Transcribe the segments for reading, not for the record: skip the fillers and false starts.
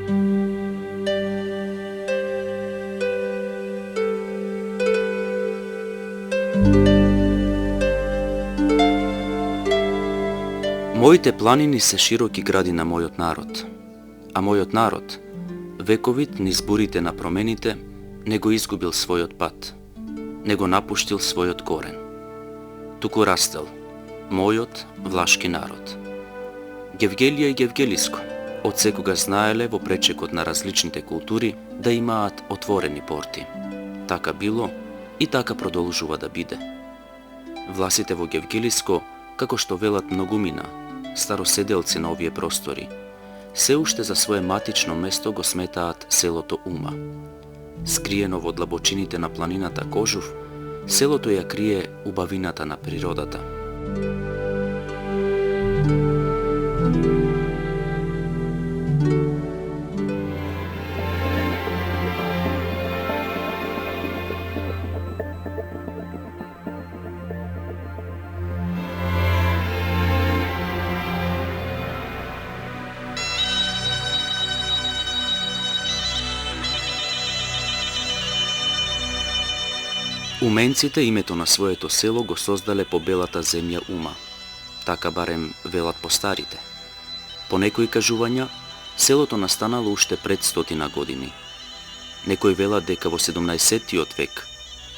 Моите планини се широки гради на мојот народ, а мојот народ, вековит низ бурите на промените, не го изгубил својот пат, не го напуштил својот корен. Туку растел, мојот влашки народ. Гевгелија и Гевгелиско од секогаш знаеле во пречекот на различните култури да имаат отворени порти. Така било и така продолжува да биде. Власите во Гевгелиско, како што велат многумина, староседелци на овие простори, се уште за свое матично место го сметаат селото Ума. Скриено во длабочините на планината Кожув, селото ја крие убавината на природата. Уменците името на своето село го создале по белата земја Ума. Така барем велат постарите. По некои кажувања, селото настанало уште пред 100 години. Некои велат дека во 17-тиот век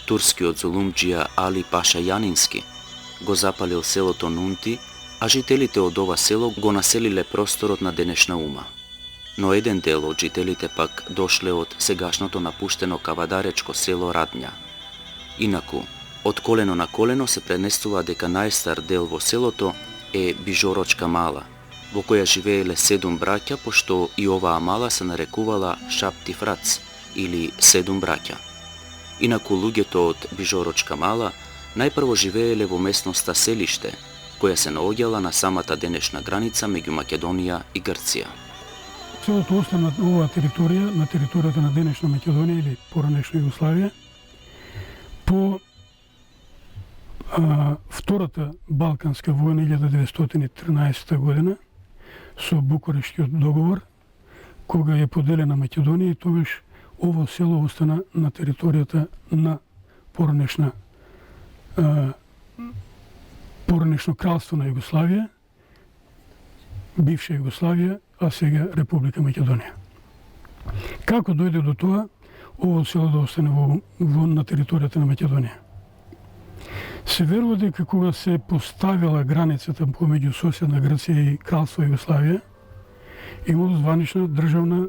турскиот зулумџија Али Паша Јанински го запалил селото Нунти, а жителите од ова село го населиле просторот на денешна Ума. Но еден дел од жителите пак дошле од сегашното напуштено кавадаречко село Радња. Инаку, од колено на колено се пренесува дека најстар дел во селото е Бижорочка мала, во која живееле 7 браќа, пошто и оваа мала се нарекувала Шапти Фрац, или 7 браќа. Инаку луѓето од Бижорочка мала најпрво живееле во местноста Селиште, која се наоѓала на самата денешна граница меѓу Македонија и Грција. Селото остана на оваа територија, на територијата на денешна Македонија или поранешна Југославија, по Втората Балканска војна 1913 година со Букурештиот договор, кога е поделена Македонија, и тогаш ово село остана на територијата на поранешно кралство на Југославија, бивша Југославија, а сега Република Македонија. Како дојде до тоа ово село да остане на територијата на Македонија? Се верува дека кога се поставила границата помеѓу соседна Грција и Кралство Југославија, имало званична државна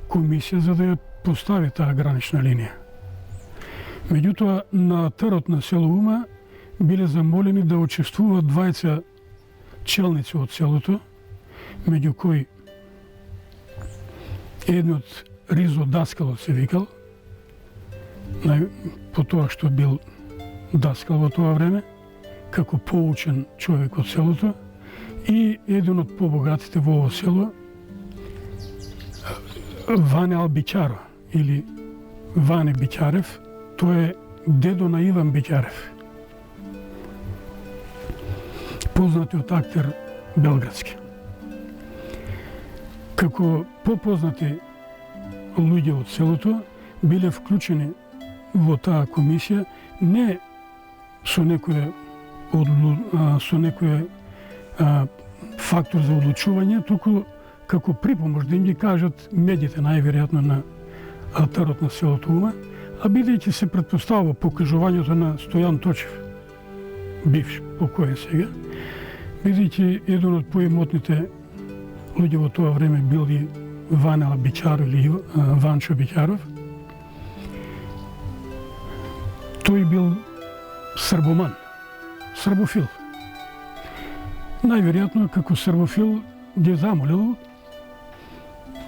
комисија за да ја постави таа гранична линија. Меѓутоа, на тарот на село Ума биле замолени да учествуваат двајца челници од селото, меѓу кои едниот Ризо Даскалот се викал, по тоа што бил даскал во тоа време, како поучен човек од селото, и еден од побогатите во ово село, Ване Албичаро, или Ване Бичарев, тој е дедо на Иван Бичарев, познатиот актер белградски. Како попознати луѓе од селото биле вклучени во таа комисија не со некој фактор за одлучување, туку како припомош да им ги кажат медите најверојатно на тарот на селото Ума, а бидејќи се претпоставува по кажувањето на Стојан Точев, бивш покоен сега, бидејќи еден од поимотните луѓе во тоа време бил и Ване Бичаро или Ванчо Бичаров, тој бил србоман, србофил. Најверојатно како србофил ги замолил,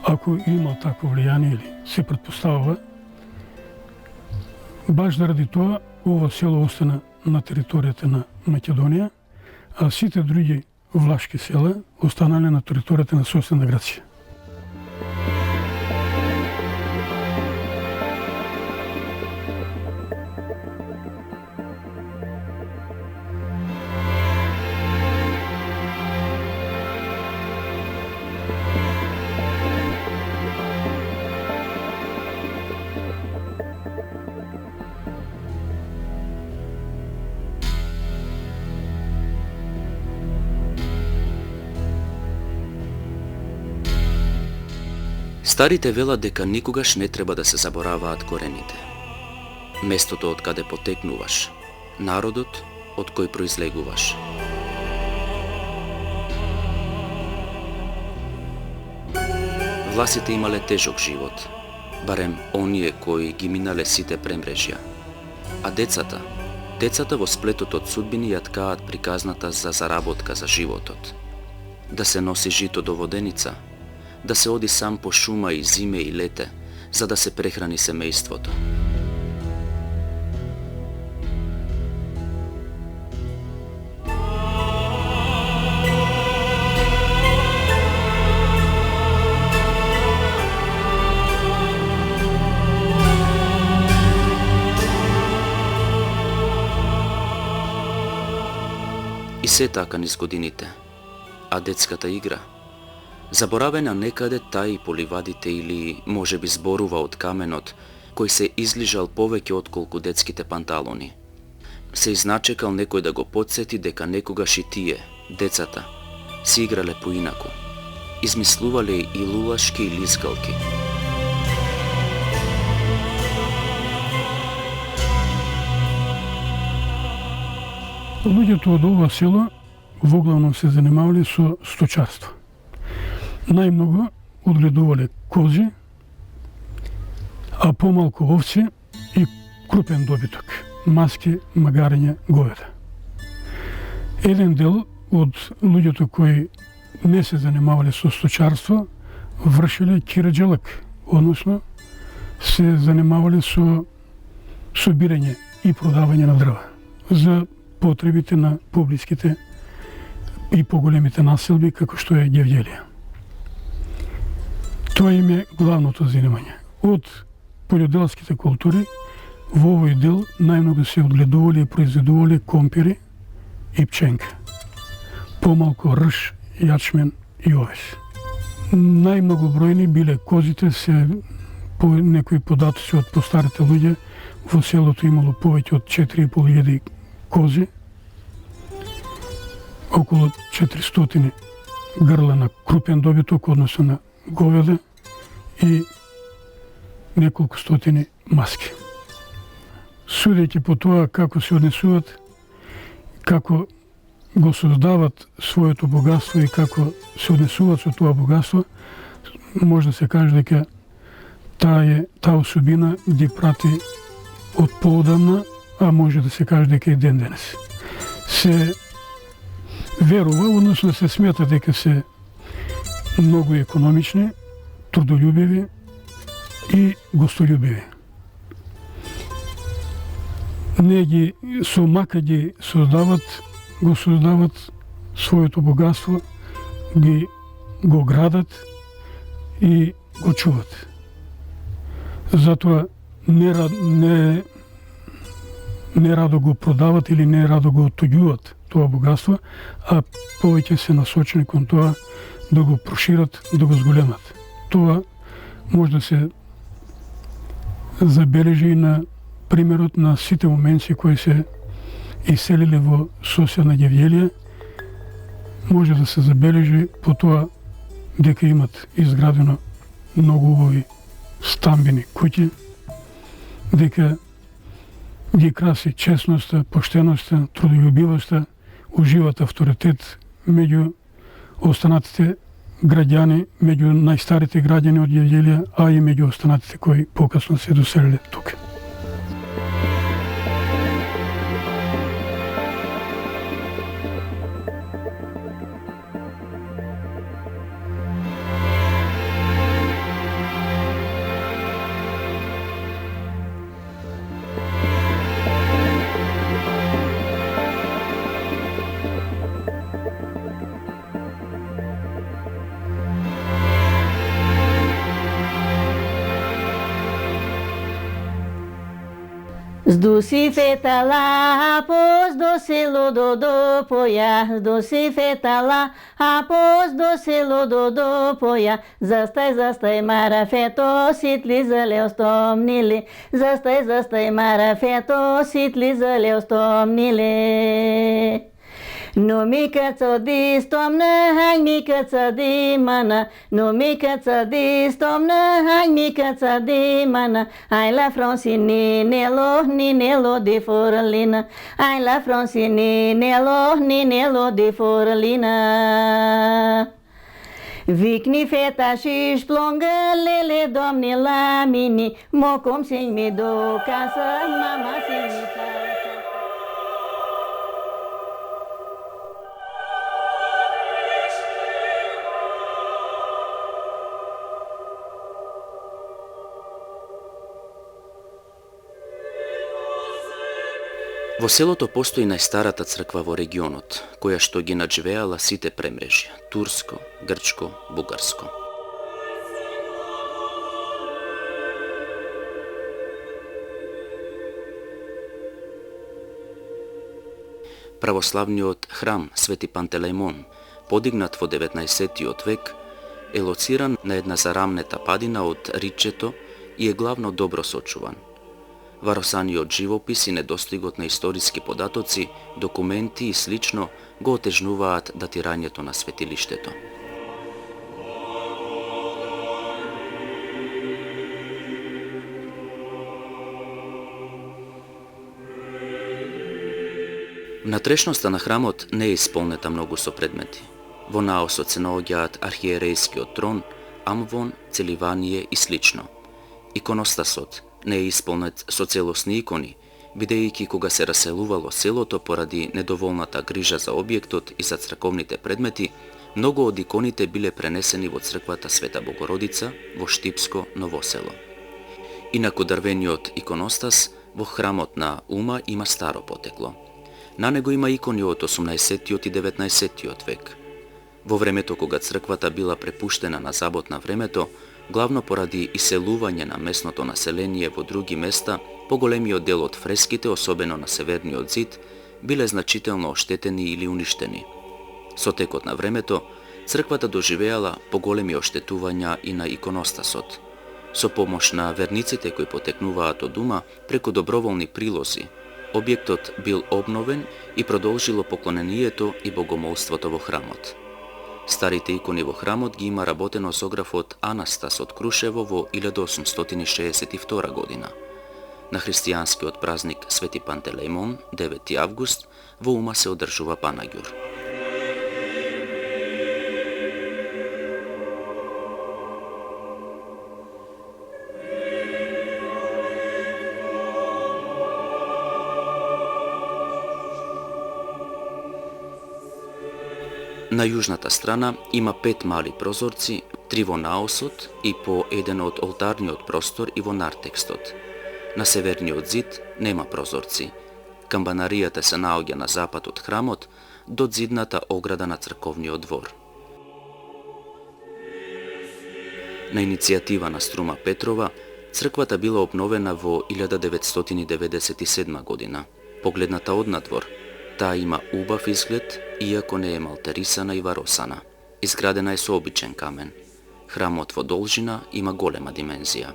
ако имал такво влијание или се претпоставува, баш заради тоа ова село остана на територијата на Македонија, а сите други влашки села останале на територијата на соседна Грција. Старите велат дека никогаш не треба да се забораваат корените. Местото од каде потекнуваш, народот од кој произлегуваш. Власите имале тежок живот, барем оние кои ги минале сите премрежја. А децата во сплетот од судбини ја ткаат приказната за заработка за животот. Да се носи жито до воденица, да се оди сам по шума и зиме и лете, за да се прехрани семејството. И се така низ годините, а детската игра, заборавена некаде таи по ливадите или можеби зборува од каменот, кој се излижал повеќе отколку детските панталони. Се изначекал некој да го потсети дека некогаш и тие, децата, си играле поинаку, измислувале и лулашки и лискалки. Луѓето од ова село воглавно се занимавале со сточарство. Најмногу одгледувале кози, а помалку овци и крупен добиток, маски, магарења, говеда. Еден дел од луѓето кои не се занимавале со сточарство вршиле кираџалак, односно се занимавале со собирање и продавање на дрва за потребите на публиските и поголемите населби, како што е Ѓевѓелија. Тоа им е главното занимање. Од полјоделските култури во овој дел најмногу се одгледувале и произведувале компири и пченка. Помалку рж, јачмен и овес. Најмногу бројни биле козите, се по некои податоци од постарите луѓе во селото имало повеќе од 4.500 кози, околу 400 грла на крупен добиток, односно на говеда, и неколку стотини маски. Судејќи по тоа како се однесуват, како го создават своето богатство и како се однесуват со тоа богатство, може да се каже дека таа особина ги прати од поодамна, а може да се каже дека и ден денес. Се верува, односно се смета дека се многу економични, трудолюбиви и гостолюбиви. Не ги со мака ги го создават своето богатство, го градат и го чуват. Затоа не радо го продават или не радо го оттуѓуваат тоа богатство, а повеќе се насочени кон тоа да го прошират, да го зголемат. Тоа може да се забележи на примерот на сите моменци кои се иселиле во соседна Ѓевѓелија. Може да се забележи по тоа дека имат изградено многу убави стамбени куќи, дека ги краси честноста, поштеноста, трудолюбивоста, уживат авторитет меѓу останатите граѓани, меѓу најстарите граѓани од Ѓевѓелија, а и меѓу останатите кои покасно се доселиле тука. Doce feta lá, após do selo do poia, doce feta lá, após do selo do poia, zastaj marafeto, sitli zaleostomnile, zastaj marafeto, sitli zaleostomnile. Nu mică țodi stomnă, hai mică țodi mână, nu mică țodi stomnă, hai mică țodi mână, hai la fronsi ninelo de forlină, hai la fronsi ninelo de forlină. Vicni feta și-și plongă lele, Doamne, la mine, mocom se-mi duc casă, mama se-mi casă. Во селото постои најстарата црква во регионот, која што ги наџивеала сите премрежја – турско, грчко, бугарско. Православниот храм Свети Пантелеимон, подигнат во 19 век, е лоциран на една зарамнета падина од ричето и е главно добро сочуван. Варосаниот живопис и недостигот на историски податоци, документи и слично го отежнуваат датирањето на светилиштето. Внатрешноста на храмот не е исполнета многу со предмети. Во наосот се наоѓаат архиерејскиот трон, амвон, целивание и слично. Иконостасот не е исполнет со целосни икони, бидејќи кога се раселувало селото поради недоволната грижа за објектот и за црковните предмети, многу од иконите биле пренесени во црквата Света Богородица во Штипско Ново село. Инаку дрвениот иконостас во храмот на Ума има старо потекло. На него има икони од 18 и 19 век. Во времето кога црквата била препуштена на забот на времето, главно поради иселување на местното население во други места, поголемиот дел од фреските, особено на северниот зид, биле значително оштетени или уништени. Со текот на времето, црквата доживеала поголеми оштетувања и на иконостасот. Со помош на верниците кои потекнуваат од Ума преку доброволни прилози, објектот бил обновен и продолжило поклонението и богомолството во храмот. Старите икони во храмот ги има работено зографот Анастас од Крушево во 1862 година. На христијанскиот празник Свети Пантелеимон, 9 август, во Ума се одржува панаѓур. На јужната страна има 5 мали прозорци, 3 во наосот и по еден од олтарниот простор и во нартекстот. На северниот зид нема прозорци. Камбанаријата се наоѓа на запад од храмот до зидната ограда на црковниот двор. На иницијатива на Струма Петрова, црквата била обновена во 1997 година. Погледната однадвор, таа има убав изглед, иако не е малтерисана и варосана. Изградена е со обичен камен. Храмот во должина има голема димензија.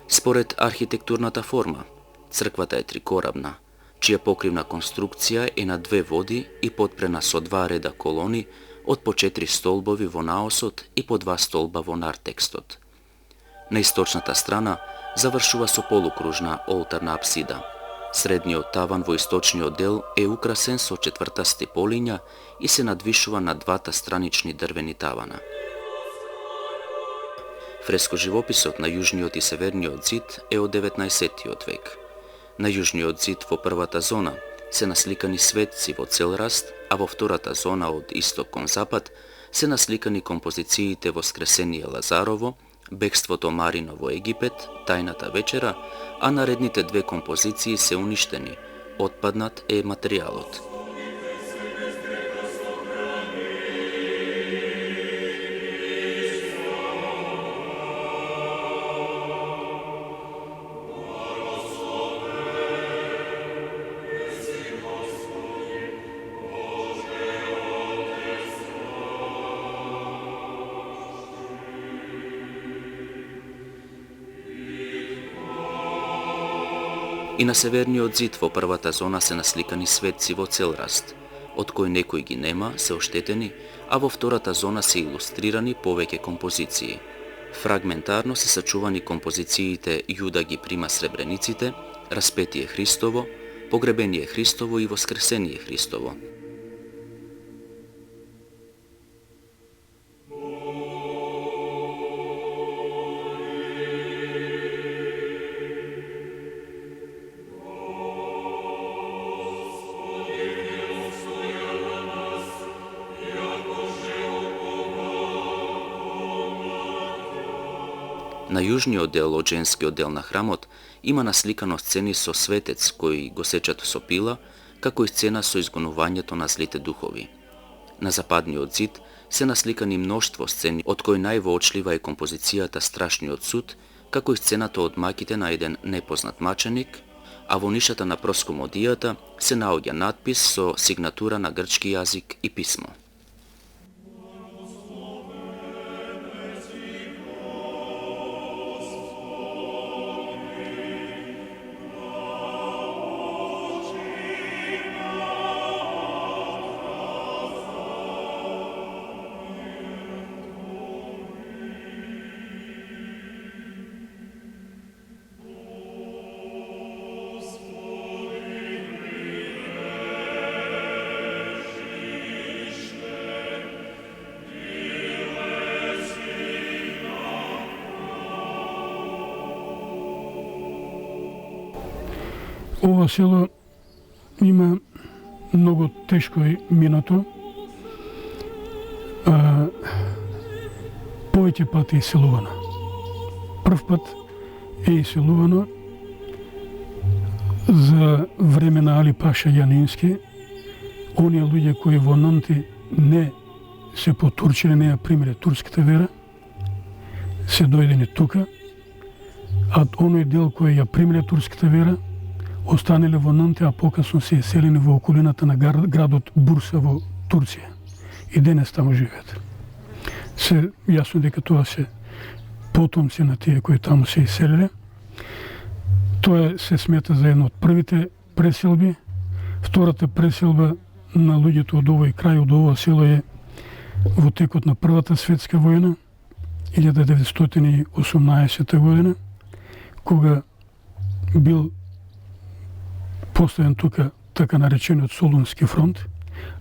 Според архитектурната форма, црквата е трикорабна, чија покривна конструкција е на 2 води и потпрена со 2 реда колони од по 4 столбови во наосот и по 2 столба во нартекстот. На источната страна завршува со полукружна олтарна апсида. Средниот таван во источниот дел е украсен со четвртасти полиња и се надвишува на 2 странични дрвени тавана. Фрескоживописот на јужниот и северниот зид е од 19 век. На јужниот зид во првата зона се насликани светци во цел раст, а во втората зона од исток кон запад се насликани композициите Воскресение Лазарово, Бегството Марино во Египет, Тајната вечера, а наредните 2 композиции се уништени. Отпаднат е материјалот. И на северниот зид во првата зона се насликани светци во цел раст. од кои некои ги нема, се оштетени, а во втората зона се илустрирани повеќе композиции. Фрагментарно се сачувани композициите Јуда ги прима сребрениците, Распетие Христово, Погребение Христово и Воскресение Христово. На јужниот дел од женскиот дел на храмот има насликано сцени со светец кои го сечат со пила, како и сцена со изгонувањето на злите духови. На западниот зид се насликани мноштво сцени, од кои највоочлива е композицијата Страшниот суд, како и сцената од маките на еден непознат маченик, а во нишата на проскомодијата се наоѓа надпис со сигнатура на грчки јазик и писмо. Ова село има многу тешко минато. Повеќе пати е иселувано. Прв пат е иселувано за време на Али Паша Јанински. Оние луѓе кои во Нанти не се потурчили, не ја примиле турската вера, се дојдени тука, а оној дел кој ја примиле турската вера, останале во Нанти, а покасно се иселени во околината на градот Бурса во Турција. И денес таму живеат. Се јасно дека тоа се потомци на тие кои таму се иселиле. Тоа се смета за една од првите преселби. Втората преселба на луѓето од овој крај, од ова село е во текот на Првата светска војна, 1918 година, кога бил поставен тука така наречениот Солунски фронт,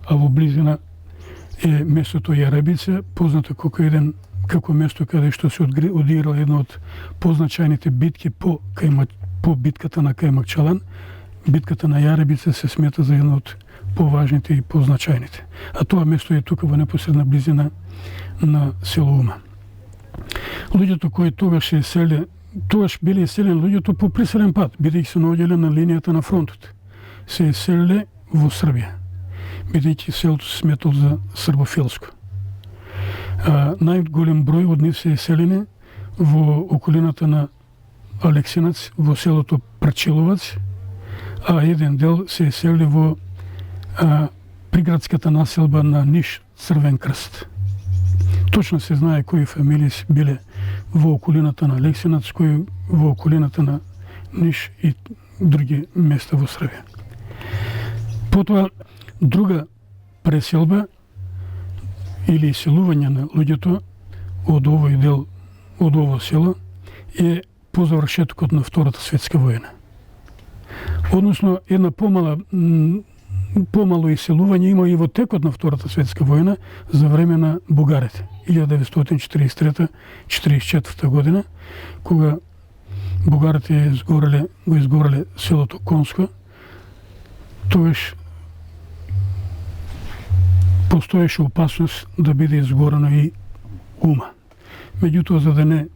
а во близина е местото Јаребица, познато како место каде што се одиграла една од позначајните битки по битката на Кајмакчалан. Битката на Јаребица се смета за една од поважните и позначајните. А тоа место е тука во непосредна близина на село Ума. Луѓето кои тогаш се иселе, тогаш биле иселени луѓето по приселен пат, бидејќи се наоѓале на линијата на фронтот. Се иселиле во Србија, бидејќи селото се сметало за србофилско. Најголем број од нив се иселени во околината на Алексинац, во селото Прачиловац, а еден дел се иселили во приградската населба на Ниш Црвен крст. Точно се знае кои фамилии биле во околината на Алексинац, кои во околината на Ниш и други места во Србија. Потоа, друга преселба или иселување на луѓето од овој дел, од ово село, е по завршеткот на Втората светска војна. Односно, една помало иселување има и во текот на Втората светска војна за време на бугарите, 1943-44 година, кога бугарите го изгореле селото Конско, тогаш постоеше опасност да биде изгорено и Ума. Меѓутоа, за да не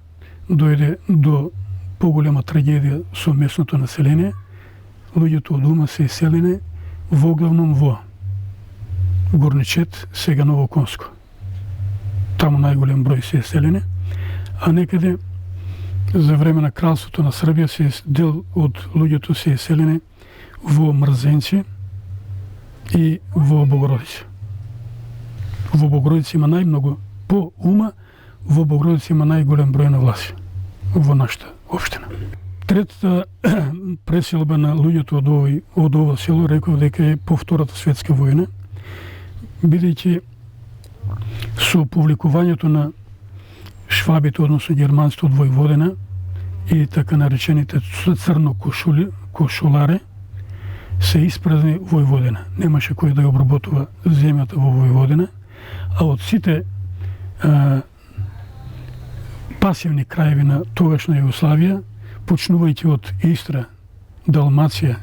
дојде до поголема трагедија со местното население, луѓето од Ума се иселени воглавном во Горничет, сега Ново Конско. Таму најголем број се иселени, а некаде за време на кралството на Србија дел од луѓето се иселени во Мрзенци и во Богородица. Во Богородица има најмногу, по Ума, во Богородица има најголем број на власи во нашата општина. Третата преселба на луѓето од ова село, реков дека е по Втората светска војна, бидејќи со повликувањето на швабите, односно германците од Војводина и така наречените црно кошуларе, се испразни Војводина. Немаше кој да ја обработува земјата во Војводина, а од сите пасивни краеви на тогашна Југославија, почнувајќи од Истра, Далмација,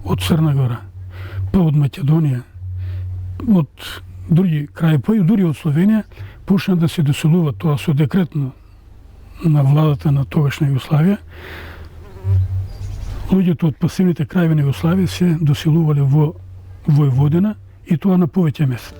од Црна Гора, па од Македонија, од други краи, па и дури од Словенија, почна да се доселува, тоа со декретно на владата на тогашна Југославија. Луѓето од пасивните краеви на Југославија се доселувале во Војводина и тоа на повеќе места.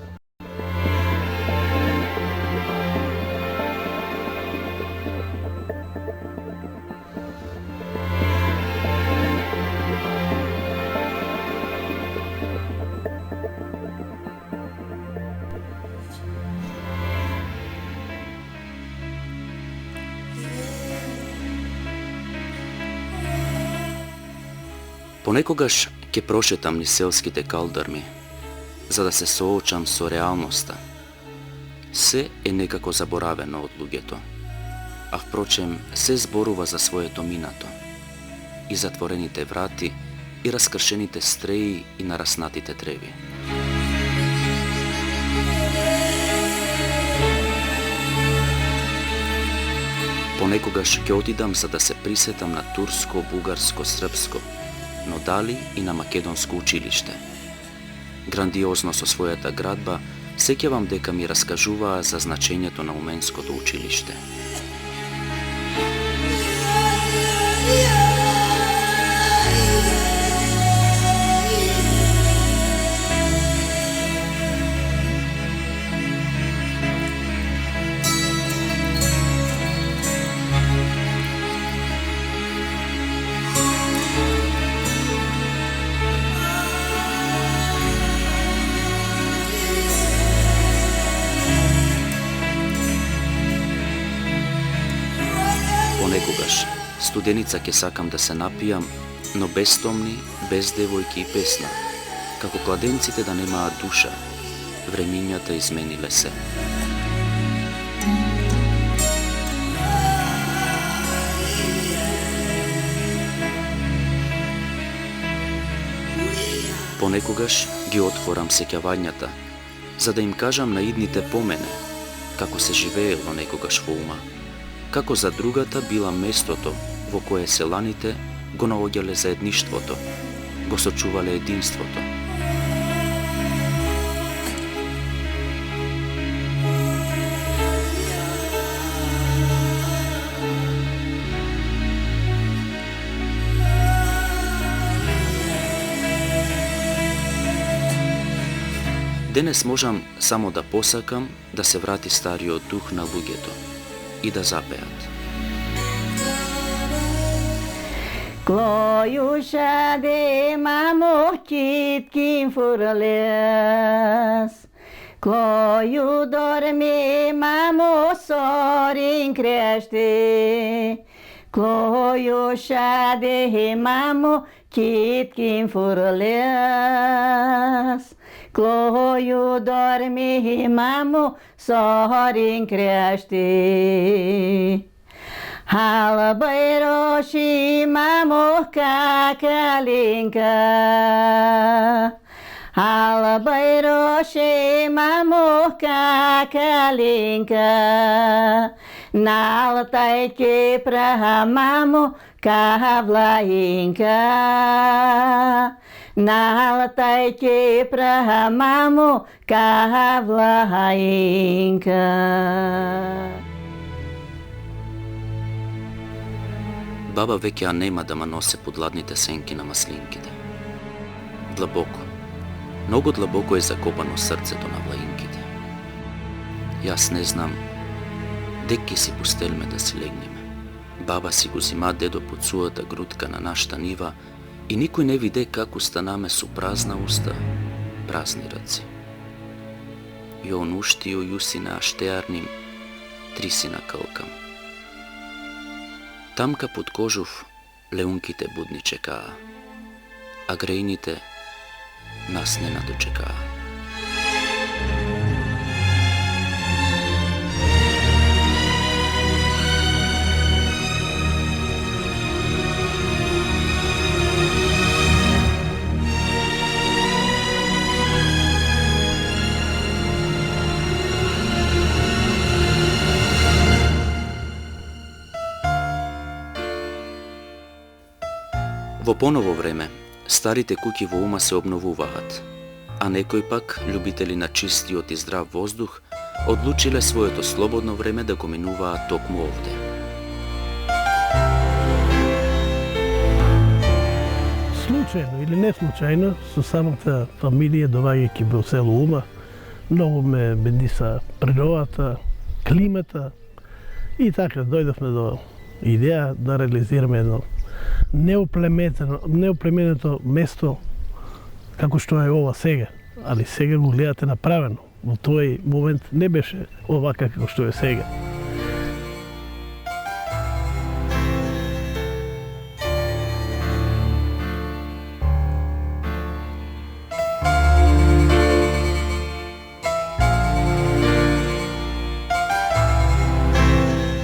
Понекогаш ќе прошетам низ селските калдарми, за да се соочам со реалноста. Се е некако заборавено од луѓето, а впрочем се зборува за своето минато, и затворените врати, и раскршените стреи, и нараснатите треви. Понекогаш ќе отидам за да се присетам на турско, бугарско, српско, но дали и на македонско училиште. Грандиозно со својата градба, сеќавам дека ми раскажуваа за значењето на уменското училиште. Понекогаш, студеница ќе сакам да се напијам, но без томни, без девојки и песна, како кладенците да немаат душа, времињата измениле се. Понекогаш ги отворам сеќавањата, за да им кажам на идните помене, како се живеело некогаш во ума, како за другата била местото во кое селаните го наоѓале заедништвото, го сочувале единството. Денес можам само да посакам да се врати стариот дух на луѓето и да запеат. Cloiușa de mamochit chim furăles, Cloiu dorme mamo sorin crește, Cloiușa de mamochit chim furăles, Cloiu dorme mamo sorin crește. Halbăiroși mamuca calinca, Halbăiroși mamuca calinca, Naltai che praha mamuca vlainca, Naltai che praha mamuca vlainca. Баба веќе нема да ма носе подладните сенки на маслинките. Длабоко, многу длабоко е закопано срцето на влаинките. Јас не знам, дек ќе си пустелме да си легнеме. Баба си го зима дедо под суата грудка на нашата нива и никој не виде како станаме со празна уста, празни раци. Ја онуштио јусина аштеарним, трисина кълкам. Тамка под кожув леунките будни чекаа, а грејните нас не надочекаа. Во поново време, старите куќи во Ума се обновуваат, а некои пак, љубители на чистиот и здрав воздух, одлучиле своето слободно време да го минуваат токму овде. Случајно или не случајно, со самата фамилија доаѓајќи во село Ума, многу ме бендиса природата, климата и така дојдовме до идеја да реализираме едно неоплеменето место како што е ова сега, али сега го гледате направено. Во тој момент не беше овака како што е сега.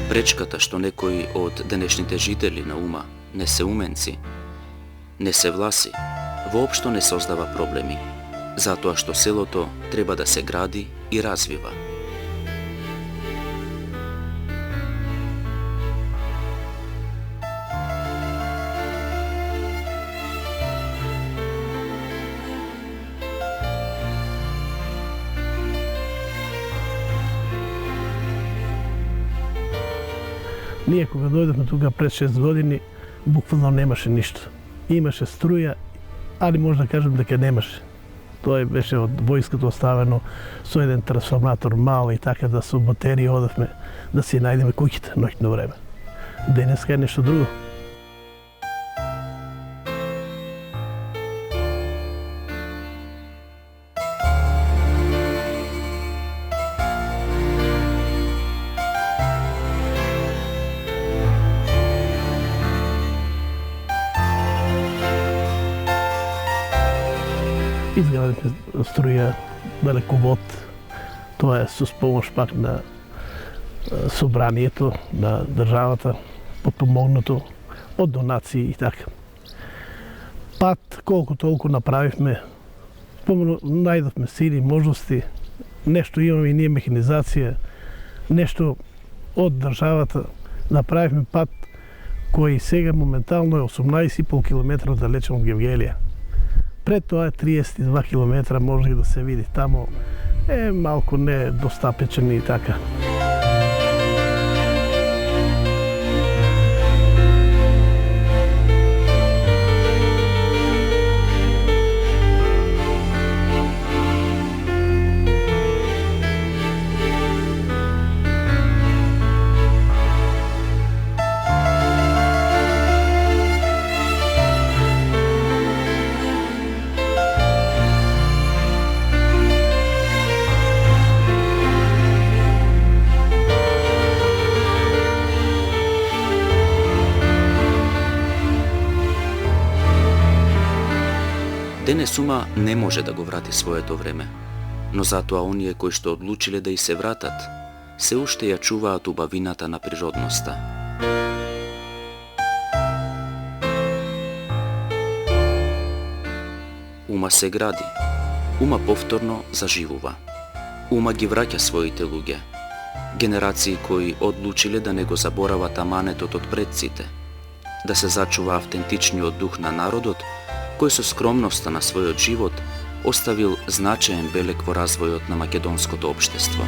Пречката што некои од денешните жители на Ума не се уменци, не се власи, воопшто не создава проблеми, затоа што селото треба да се гради и развива. Ние кога дојдовме тука пред 6 години, буквално немаше ништо. Имаше струја, али може да кажем дека немаше. Тоа беше од војската оставено со еден трансформатор мал и така да со батерии одевме да си најдеме куќите ноќно време. Денеска е нешто друго. Изградихме струја далековод. Тоа е со помош пак на собранието на државата, подпомогнато од донации и така. Пат колку толку направивме, најдовме сили, можности, нешто имаме и ние механизација, нешто од државата, направивме пат кој сега моментално е 18,5 км далечен од Гевгелија. Пред тоа е 32 км, може и да се види. Тамо е малку не достапечен и така. Денес Ума не може да го врати своето време, но затоа оние кои што одлучиле да и се вратат, се уште ја чуваат убавината на природноста. Ума се гради, Ума повторно заживува. Ума ги враќа своите луѓе, генерации кои одлучиле да не го заборават аманетот од предците, да се зачува автентичниот дух на народот, кој со скромноста на својот живот оставил значаен белег во развојот на македонското општество.